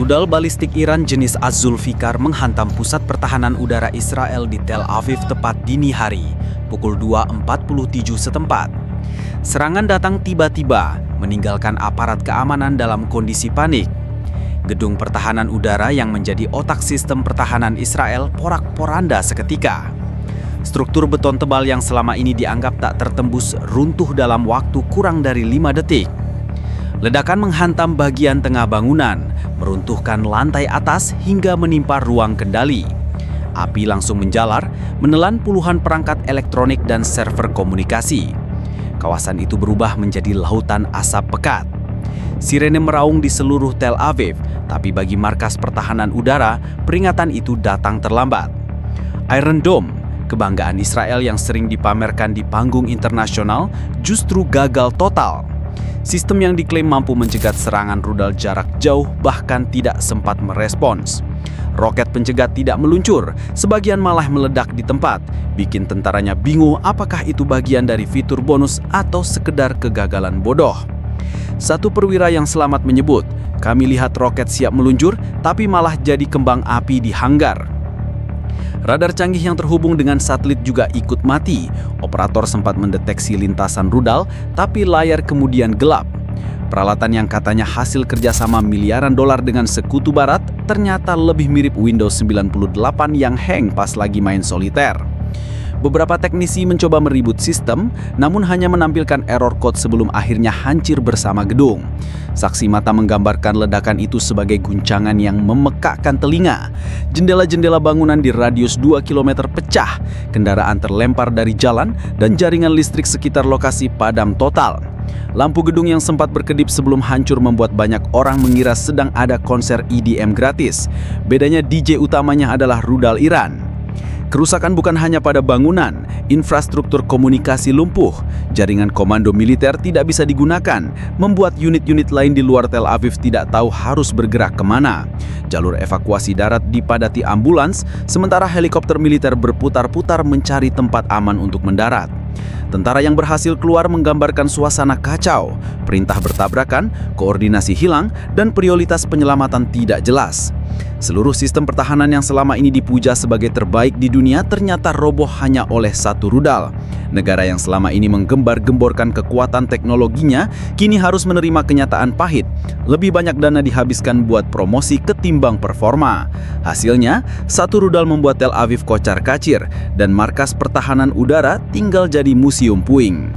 Rudal balistik Iran jenis Az-Zulfikar menghantam pusat pertahanan udara Israel di Tel Aviv tepat dini hari, pukul 2.47 setempat. Serangan datang tiba-tiba, meninggalkan aparat keamanan dalam kondisi panik. Gedung pertahanan udara yang menjadi otak sistem pertahanan Israel porak-poranda seketika. Struktur beton tebal yang selama ini dianggap tak tertembus runtuh dalam waktu kurang dari 5 detik. Ledakan menghantam bagian tengah bangunan, meruntuhkan lantai atas hingga menimpa ruang kendali. Api langsung menjalar, menelan puluhan perangkat elektronik dan server komunikasi. Kawasan itu berubah menjadi lautan asap pekat. Sirene meraung di seluruh Tel Aviv, tapi bagi markas pertahanan udara, peringatan itu datang terlambat. Iron Dome, kebanggaan Israel yang sering dipamerkan di panggung internasional, justru gagal total. Sistem yang diklaim mampu mencegat serangan rudal jarak jauh bahkan tidak sempat merespons. Roket pencegat tidak meluncur, sebagian malah meledak di tempat, bikin tentaranya bingung apakah itu bagian dari fitur bonus atau sekedar kegagalan bodoh. Satu perwira yang selamat menyebut, "Kami lihat roket siap meluncur, tapi malah jadi kembang api di hanggar." Radar canggih yang terhubung dengan satelit juga ikut mati. Operator sempat mendeteksi lintasan rudal, tapi layar kemudian gelap. Peralatan yang katanya hasil kerjasama miliaran dolar dengan sekutu barat ternyata lebih mirip Windows 98 yang hang pas lagi main soliter. Beberapa teknisi mencoba meribut sistem, namun hanya menampilkan error code sebelum akhirnya hancur bersama gedung. Saksi mata menggambarkan ledakan itu sebagai guncangan yang memekakkan telinga. Jendela-jendela bangunan di radius 2 km pecah, kendaraan terlempar dari jalan, dan jaringan listrik sekitar lokasi padam total. Lampu gedung yang sempat berkedip sebelum hancur membuat banyak orang mengira sedang ada konser EDM gratis. Bedanya DJ utamanya adalah rudal Iran. Kerusakan bukan hanya pada bangunan, infrastruktur komunikasi lumpuh, jaringan komando militer tidak bisa digunakan, membuat unit-unit lain di luar Tel Aviv tidak tahu harus bergerak kemana. Jalur evakuasi darat dipadati ambulans, sementara helikopter militer berputar-putar mencari tempat aman untuk mendarat. Tentara yang berhasil keluar menggambarkan suasana kacau, perintah bertabrakan, koordinasi hilang, dan prioritas penyelamatan tidak jelas. Seluruh sistem pertahanan yang selama ini dipuja sebagai terbaik di dunia ternyata roboh hanya oleh satu rudal. Negara yang selama ini menggembar-gemborkan kekuatan teknologinya kini harus menerima kenyataan pahit. Lebih banyak dana dihabiskan buat promosi ketimbang performa. Hasilnya, satu rudal membuat Tel Aviv kocar-kacir dan markas pertahanan udara tinggal jadi museum puing.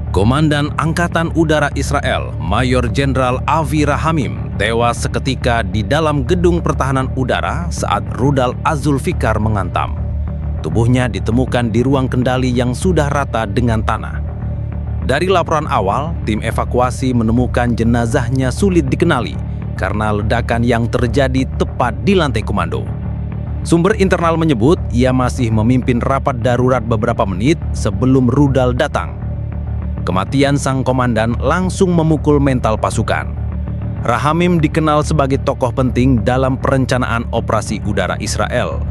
Komandan Angkatan Udara Israel, Mayor Jenderal Avi Rahamim, tewas seketika di dalam gedung pertahanan udara saat rudal Az-Zulfikar menghantam. Tubuhnya ditemukan di ruang kendali yang sudah rata dengan tanah. Dari laporan awal, tim evakuasi menemukan jenazahnya sulit dikenali karena ledakan yang terjadi tepat di lantai komando. Sumber internal menyebut ia masih memimpin rapat darurat beberapa menit sebelum rudal datang. Kematian sang komandan langsung memukul mental pasukan. Rahamim dikenal sebagai tokoh penting dalam perencanaan operasi udara Israel.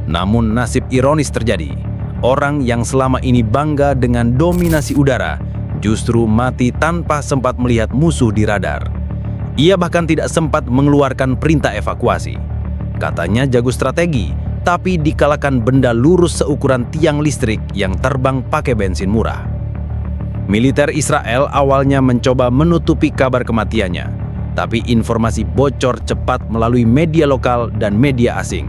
Namun nasib ironis terjadi. Orang yang selama ini bangga dengan dominasi udara justru mati tanpa sempat melihat musuh di radar. Ia bahkan tidak sempat mengeluarkan perintah evakuasi. Katanya jago strategi, tapi dikalahkan benda lurus seukuran tiang listrik yang terbang pakai bensin murah. Militer Israel awalnya mencoba menutupi kabar kematiannya, tapi informasi bocor cepat melalui media lokal dan media asing.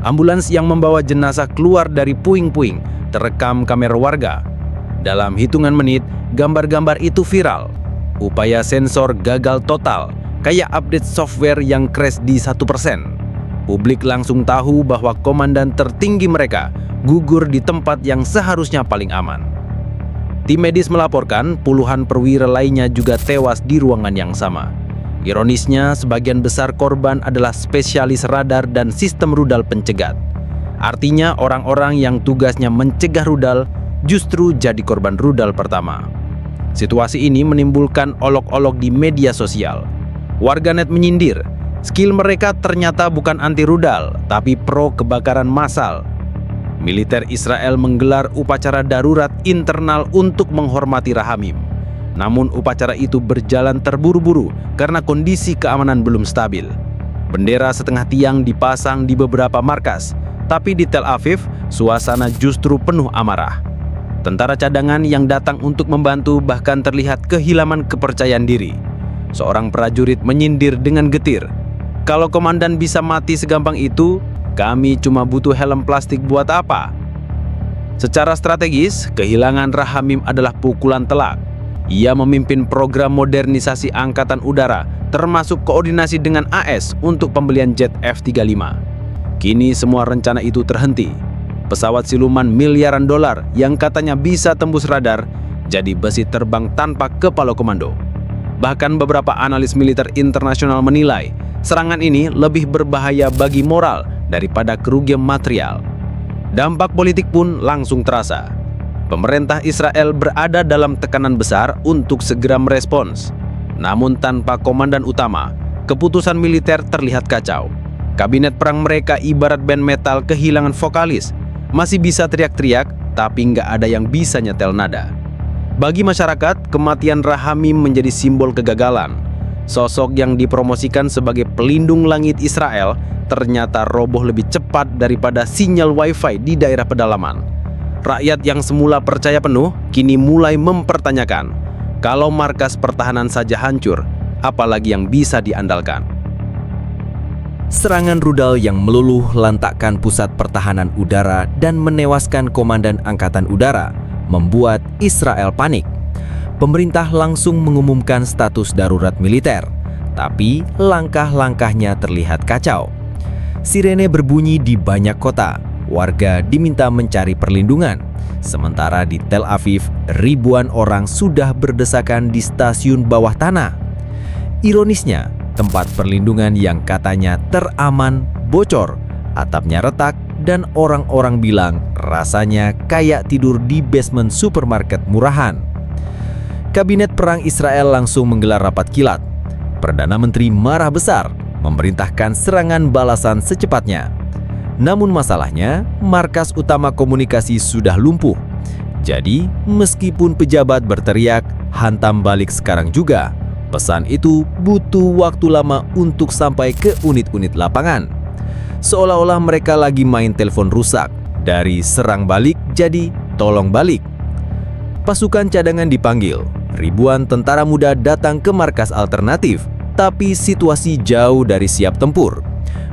Ambulans yang membawa jenazah keluar dari puing-puing terekam kamera warga. Dalam hitungan menit, gambar-gambar itu viral. Upaya sensor gagal total, kayak update software yang crash di 1%. Publik langsung tahu bahwa komandan tertinggi mereka gugur di tempat yang seharusnya paling aman. Tim medis melaporkan puluhan perwira lainnya juga tewas di ruangan yang sama. Ironisnya, sebagian besar korban adalah spesialis radar dan sistem rudal pencegat. Artinya orang-orang yang tugasnya mencegah rudal justru jadi korban rudal pertama. Situasi ini menimbulkan olok-olok di media sosial. Warganet menyindir, skill mereka ternyata bukan anti rudal, tapi pro kebakaran massal. Militer Israel menggelar upacara darurat internal untuk menghormati Rahamim. Namun upacara itu berjalan terburu-buru karena kondisi keamanan belum stabil. Bendera setengah tiang dipasang di beberapa markas, tapi di Tel Aviv, suasana justru penuh amarah. Tentara cadangan yang datang untuk membantu bahkan terlihat kehilangan kepercayaan diri. Seorang prajurit menyindir dengan getir, "Kalau komandan bisa mati segampang itu, kami cuma butuh helm plastik buat apa?" Secara strategis, kehilangan Rahamim adalah pukulan telak. Ia memimpin program modernisasi Angkatan Udara, termasuk koordinasi dengan AS untuk pembelian jet F-35. Kini semua rencana itu terhenti. Pesawat siluman miliaran dolar yang katanya bisa tembus radar, jadi besi terbang tanpa kepala komando. Bahkan beberapa analis militer internasional menilai, serangan ini lebih berbahaya bagi moral daripada kerugian material. Dampak politik pun langsung terasa. Pemerintah Israel berada dalam tekanan besar untuk segera merespons. Namun tanpa komandan utama, keputusan militer terlihat kacau. Kabinet perang mereka ibarat band metal kehilangan vokalis. Masih bisa teriak-teriak, tapi nggak ada yang bisa nyetel nada. Bagi masyarakat, kematian Rahamim menjadi simbol kegagalan. Sosok yang dipromosikan sebagai pelindung langit Israel ternyata roboh lebih cepat daripada sinyal wifi di daerah pedalaman. Rakyat yang semula percaya penuh, kini mulai mempertanyakan, kalau markas pertahanan saja hancur, apalagi yang bisa diandalkan. Serangan rudal yang meluluh lantakkan pusat pertahanan udara dan menewaskan komandan angkatan udara membuat Israel panik. Pemerintah langsung mengumumkan status darurat militer, tapi langkah-langkahnya terlihat kacau. Sirene berbunyi di banyak kota, warga diminta mencari perlindungan. Sementara di Tel Aviv, ribuan orang sudah berdesakan di stasiun bawah tanah. Ironisnya, tempat perlindungan yang katanya teraman bocor, atapnya retak, dan orang-orang bilang rasanya kayak tidur di basement supermarket murahan. Kabinet perang Israel langsung menggelar rapat kilat. Perdana Menteri marah besar, memerintahkan serangan balasan secepatnya. Namun masalahnya, markas utama komunikasi sudah lumpuh. Jadi, meskipun pejabat berteriak, hantam balik sekarang juga, pesan itu butuh waktu lama untuk sampai ke unit-unit lapangan. Seolah-olah mereka lagi main telepon rusak, dari serang balik jadi tolong balik. Pasukan cadangan dipanggil, ribuan tentara muda datang ke markas alternatif, tapi situasi jauh dari siap tempur.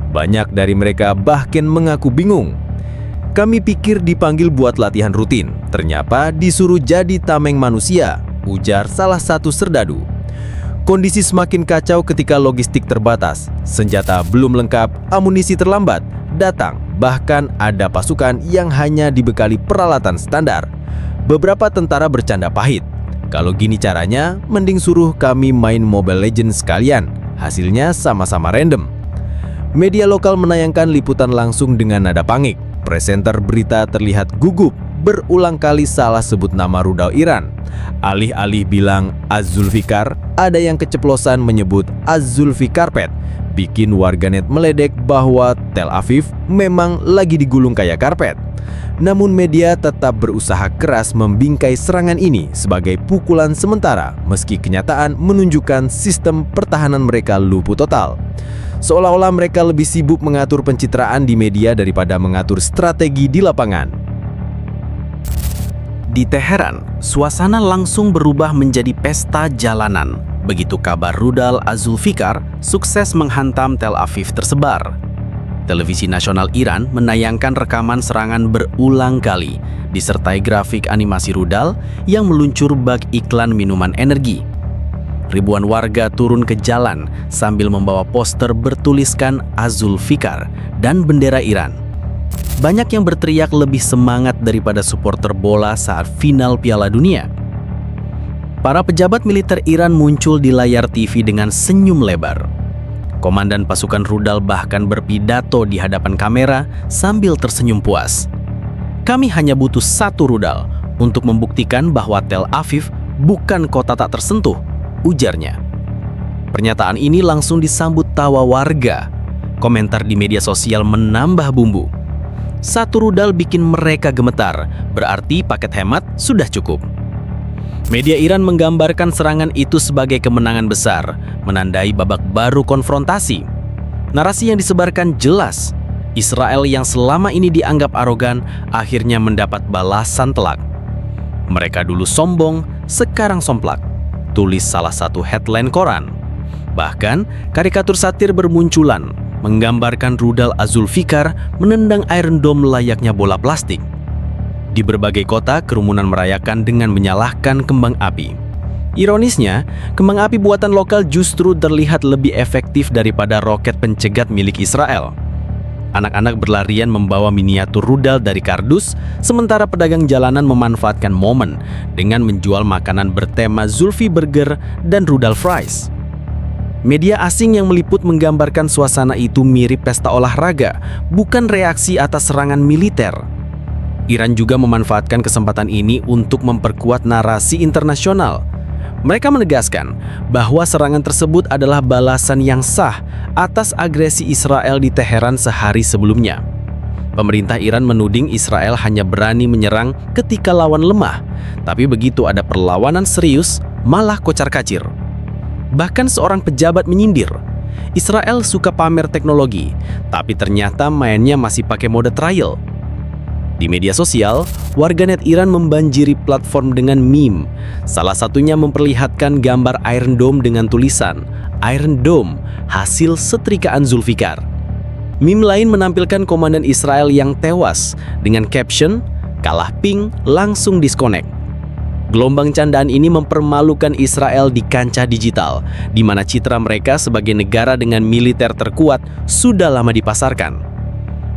Banyak dari mereka bahkan mengaku bingung. "Kami pikir dipanggil buat latihan rutin, ternyata disuruh jadi tameng manusia," ujar salah satu serdadu. Kondisi semakin kacau ketika logistik terbatas, senjata belum lengkap, amunisi terlambat, datang, bahkan ada pasukan yang hanya dibekali peralatan standar. Beberapa tentara bercanda pahit. "Kalau gini caranya, mending suruh kami main Mobile Legends sekalian, hasilnya sama-sama random." Media lokal menayangkan liputan langsung dengan nada pangik. Presenter berita terlihat gugup, berulang kali salah sebut nama rudal Iran. Alih-alih bilang Az-Zulfikar, ada yang keceplosan menyebut Az-Zulfikarpet, bikin warganet meledek bahwa Tel Aviv memang lagi digulung kayak karpet. Namun media tetap berusaha keras membingkai serangan ini sebagai pukulan sementara, meski kenyataan menunjukkan sistem pertahanan mereka lumpuh total. Seolah-olah mereka lebih sibuk mengatur pencitraan di media daripada mengatur strategi di lapangan. Di Teheran, suasana langsung berubah menjadi pesta jalanan. Begitu kabar rudal Az-Zulfikar sukses menghantam Tel Aviv tersebar. Televisi nasional Iran menayangkan rekaman serangan berulang kali, disertai grafik animasi rudal yang meluncur bak iklan minuman energi. Ribuan warga turun ke jalan sambil membawa poster bertuliskan Az-Zulfikar dan bendera Iran. Banyak yang berteriak lebih semangat daripada supporter bola saat final Piala Dunia. Para pejabat militer Iran muncul di layar TV dengan senyum lebar. Komandan pasukan rudal bahkan berpidato di hadapan kamera sambil tersenyum puas. "Kami hanya butuh satu rudal untuk membuktikan bahwa Tel Aviv bukan kota tak tersentuh," ujarnya. Pernyataan ini langsung disambut tawa warga. Komentar di media sosial menambah bumbu. Satu rudal bikin mereka gemetar, berarti paket hemat sudah cukup. Media Iran menggambarkan serangan itu sebagai kemenangan besar, menandai babak baru konfrontasi. Narasi yang disebarkan jelas, Israel yang selama ini dianggap arogan akhirnya mendapat balasan telak. Mereka dulu sombong, sekarang somplak, tulis salah satu headline koran. Bahkan, karikatur satir bermunculan, menggambarkan rudal Az-Zulfikar menendang Iron Dome layaknya bola plastik. Di berbagai kota, kerumunan merayakan dengan menyalahkan kembang api. Ironisnya, kembang api buatan lokal justru terlihat lebih efektif daripada roket pencegat milik Israel. Anak-anak berlarian membawa miniatur rudal dari kardus, sementara pedagang jalanan memanfaatkan momen dengan menjual makanan bertema Zulfi Burger dan rudal fries. Media asing yang meliput menggambarkan suasana itu mirip pesta olahraga, bukan reaksi atas serangan militer. Iran juga memanfaatkan kesempatan ini untuk memperkuat narasi internasional. Mereka menegaskan bahwa serangan tersebut adalah balasan yang sah atas agresi Israel di Teheran sehari sebelumnya. Pemerintah Iran menuding Israel hanya berani menyerang ketika lawan lemah, tapi begitu ada perlawanan serius, malah kocar-kacir. Bahkan seorang pejabat menyindir, Israel suka pamer teknologi, tapi ternyata mainnya masih pakai mode trial. Di media sosial, warganet Iran membanjiri platform dengan meme. Salah satunya memperlihatkan gambar Iron Dome dengan tulisan Iron Dome, hasil setrikaan Zulfikar. Meme lain menampilkan komandan Israel yang tewas dengan caption, "Kalah ping, langsung disconnect." Gelombang candaan ini mempermalukan Israel di kancah digital, di mana citra mereka sebagai negara dengan militer terkuat sudah lama dipasarkan.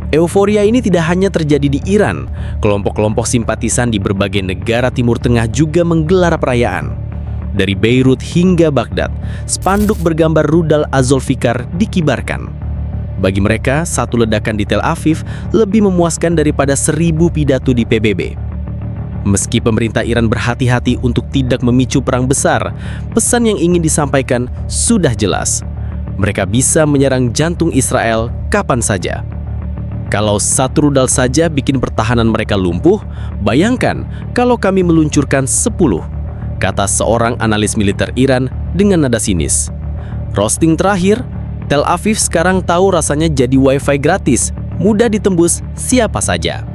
Euforia ini tidak hanya terjadi di Iran, kelompok-kelompok simpatisan di berbagai negara Timur Tengah juga menggelar perayaan. Dari Beirut hingga Baghdad, spanduk bergambar rudal Az-Zulfikar dikibarkan. Bagi mereka, satu ledakan di Tel Aviv lebih memuaskan daripada 1000 pidato di PBB. Meski pemerintah Iran berhati-hati untuk tidak memicu perang besar, pesan yang ingin disampaikan sudah jelas. Mereka bisa menyerang jantung Israel kapan saja. Kalau satu rudal saja bikin pertahanan mereka lumpuh, bayangkan kalau kami meluncurkan 10, kata seorang analis militer Iran dengan nada sinis. Roasting terakhir, Tel Aviv sekarang tahu rasanya jadi wifi gratis, mudah ditembus siapa saja.